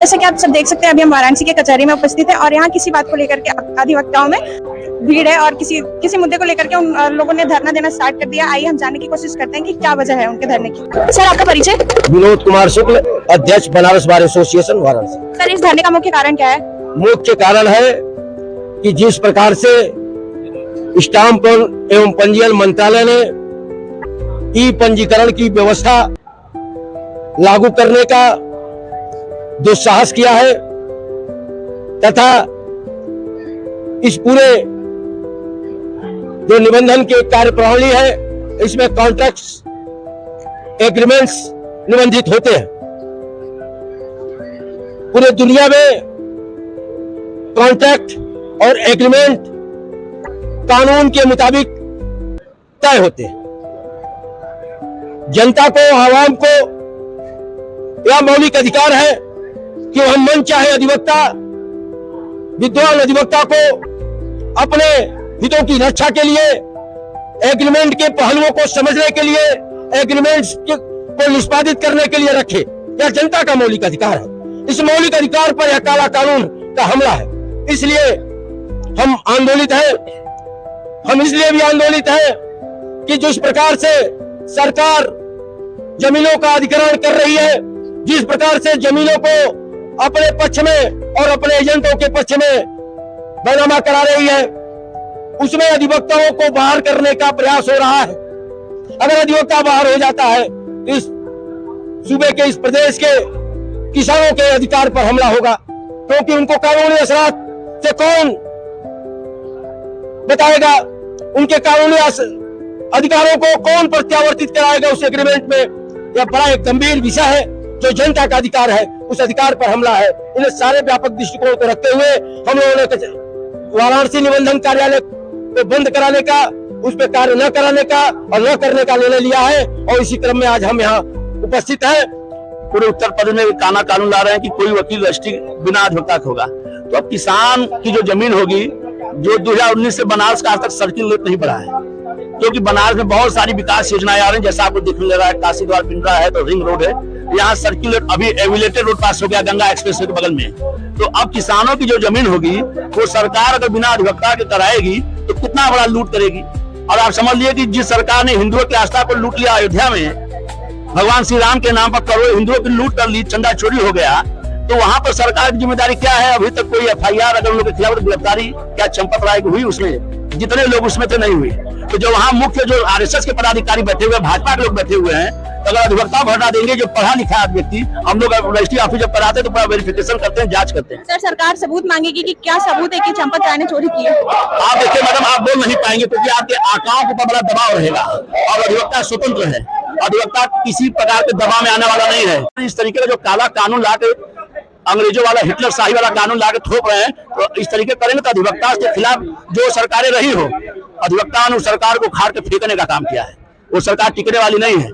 जैसे कि आप सब देख सकते हैं, अभी हम वाराणसी के कचहरी में उपस्थित हैं और यहाँ किसी बात को लेकर के अधिवक्ताओं में भीड़ है और किसी मुद्दे को लेकर के उन लोगों ने धरना देना स्टार्ट कर दिया। आइए हम जानने की कोशिश करते हैं कि क्या वजह है उनके धरने की। सर, आपका परिचय? विनोद कुमार शुक्ल, अध्यक्ष Banaras bar association Varanasi. Sir, इस धरने का मुख्य कारण क्या है? मुख्य कारण है कि जिस प्रकार से स्टाम्प एवं पंजीयन मंत्रालय ने ई पंजीकरण की व्यवस्था लागू करने का दुस्साहस किया है तथा इस पूरे जो निबंधन की कार्य प्रणाली है इसमें कॉन्ट्रैक्ट्स एग्रीमेंट्स निबंधित होते हैं। पूरे दुनिया में कॉन्ट्रैक्ट और एग्रीमेंट कानून के मुताबिक तय होते हैं। जनता को, आवाम को यह मौलिक अधिकार है कि वह मन चाहे अधिवक्ता, विद्वान अधिवक्ता को अपने हितों की रक्षा के लिए, एग्रीमेंट के पहलुओं को समझने के लिए, एग्रीमेंट्स को निष्पादित करने के लिए रखे। यह जनता का मौलिक अधिकार है। इस मौलिक अधिकार पर यह काला कानून का हमला है। इसलिए हम आंदोलित हैं। हम इसलिए भी आंदोलित हैं कि जिस प्रकार से सरकार जमीनों का अधिग्रहण कर रही है, जिस प्रकार से जमीनों को अपने पक्ष में और अपने एजेंटों के पक्ष में बैनामा करा रही है, उसमें अधिवक्ताओं को बाहर करने का प्रयास हो रहा है। अगर अधिवक्ता बाहर हो जाता है तो इस सूबे के, इस प्रदेश के किसानों के अधिकार पर हमला होगा, क्योंकि उनको कानूनी असरात से कौन बताएगा, उनके कानूनी अधिकारों को कौन प्रत्यावर्तित कराएगा उस एग्रीमेंट में। यह बड़ा एक गंभीर विषय है। जो जनता का अधिकार है उस अधिकार पर हमला है। इन सारे व्यापक दृष्टिकोण को रखते हुए हम लोगों ने वाराणसी निबंधन कार्यालय को बंद कराने का, उस पर कार्य न कराने का और न करने का निर्णय लिया है और इसी क्रम में आज हम यहाँ उपस्थित हैं। पूरे उत्तर प्रदेश में काला कानून ला रहे हैं कि कोई वकील रजिस्ट्री बिना अधिवक्ता का होगा। तो अब किसान की जो जमीन होगी, जो 2019 से बनारस का आज तक सर्किल रेट नहीं बढ़ा है, क्योंकि बनारस में बहुत सारी विकास योजनाएं आ रही हैं। जैसा आपको देखने लगा है, काशी द्वार पिंडरा है तो रिंग रोड है, यहाँ सर्किल अभी एविलेटेड रोड पास हो गया गंगा एक्सप्रेस के बगल में। तो अब किसानों की जो जमीन होगी वो सरकार अगर बिना अधिवक्ता के कराएगी तो कितना बड़ा लूट करेगी। और आप समझ लिए कि जिस सरकार ने हिंदुओं की आस्था को लूट लिया, अयोध्या में भगवान श्री राम के नाम पर करोड़ों हिंदुओं की लूट कर ली, चंदा चोरी हो गया, तो वहां पर सरकार की जिम्मेदारी क्या है? अभी तक कोई FIR अगर उन लोगों के खिलाफ गिरफ्तारी क्या चंपत राय की हुई? उसमें जितने लोग उसमें थे नहीं हुई। तो जो वहाँ मुख्य जो RSS के पदाधिकारी बैठे हुए, भाजपा के लोग बैठे हुए हैं, तो अगर अधिवक्ता भरना देंगे जो पढ़ा लिखा व्यक्ति, हम लोग रजिस्ट्री ऑफिस जब कराते तो पूरा वेरिफिकेशन करते हैं, जांच करते हैं। सर, सरकार सबूत मांगेगी कि क्या सबूत है कि चंपत राय ने चोरी की है? आप देखिए मैडम, आप बोल नहीं पाएंगे क्योंकि आपके आंकड़ों के ऊपर बड़ा दबाव रहेगा और अधिवक्ता स्वतंत्र है। अधिवक्ता किसी प्रकार के दबाव में आने वाला नहीं है। इस तरीके का जो काला कानून लाके, अंग्रेजों वाला, हिटलर शाही वाला कानून लाके थोप रहे हैं, तो इस तरीके करेंगे तो अधिवक्ता के खिलाफ जो सरकारें रही हो, अधिवक्ता ने उस सरकार को खाड़ के फेंकने का काम किया है। वो सरकार टिकने वाली नहीं है।